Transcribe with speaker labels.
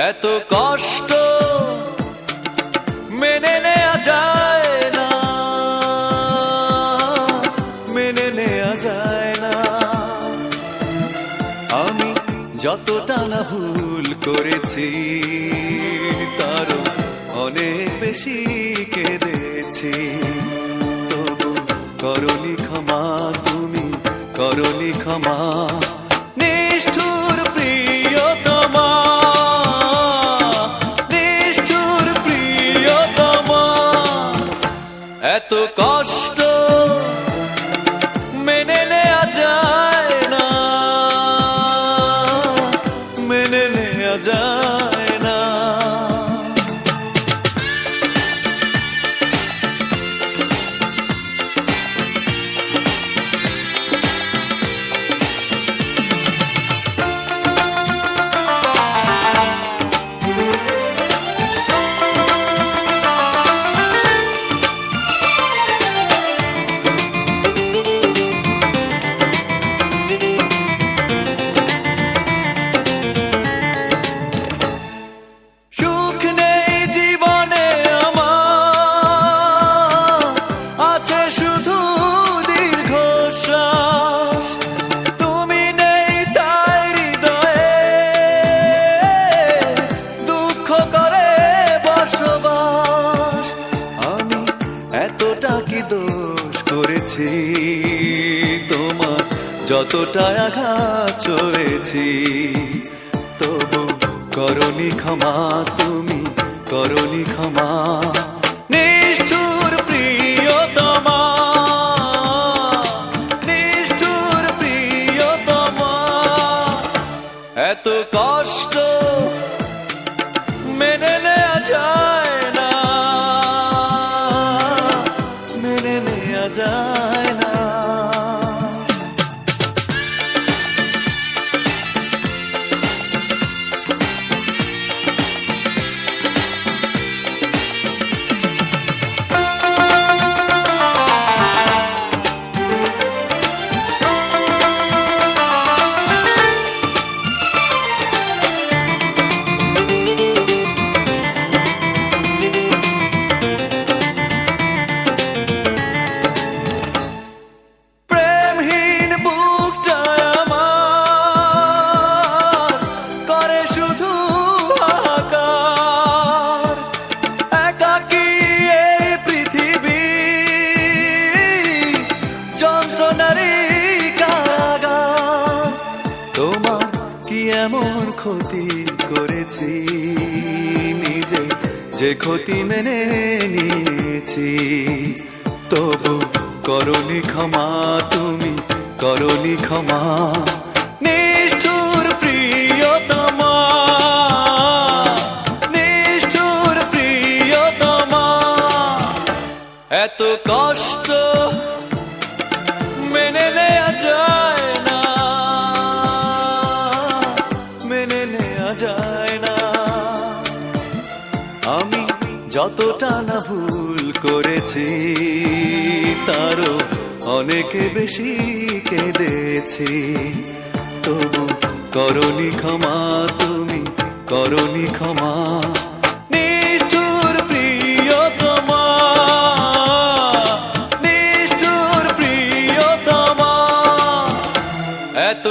Speaker 1: এত কষ্ট মেনে নেওয়া যায় না, মেনে নেওয়া যায় না। আমি যতটা না ভুল করেছি তারও অনেক বেশি কেঁদেছি। তবু করনি ক্ষমা, তুমি করনি ক্ষমা, নিষ্ঠুর প্রিয়তমা, নিষ্ঠুর প্রিয়তমা। এত কষ্ট মেনে নেওয়া যায় না, মেনে নেওয়া যায় না। তোমার যতটা আঘাত সয়েছি, তবু করনি ক্ষমা, তুমি করনি ক্ষমা, নিষ্ঠুর প্রিয়তমা, নিষ্ঠুর প্রিয়তমা। এত কষ্ট মেনে নেওয়া যায় না, মেনে নেওয়া যায় না। এমন ক্ষতি করেছি নিজে, যে ক্ষতি মেনে নিয়েছি, তবু করনি ক্ষমা, তুমি করনি ক্ষমা, নিষ্ঠুর প্রিয়তমা, নিষ্ঠুর প্রিয়তমা। এত কষ্ট মেনে নেওয়া যায় না, মেনে নেওয়া যায় না। আমি যতটা না ভুল করেছি তারও অনেক বেশি কেঁদেছি, তবু করনি ক্ষমা, তুমি করনি ক্ষমা, নিষ্ঠুর প্রিয়তমা, নিষ্ঠুর প্রিয়তমা। এত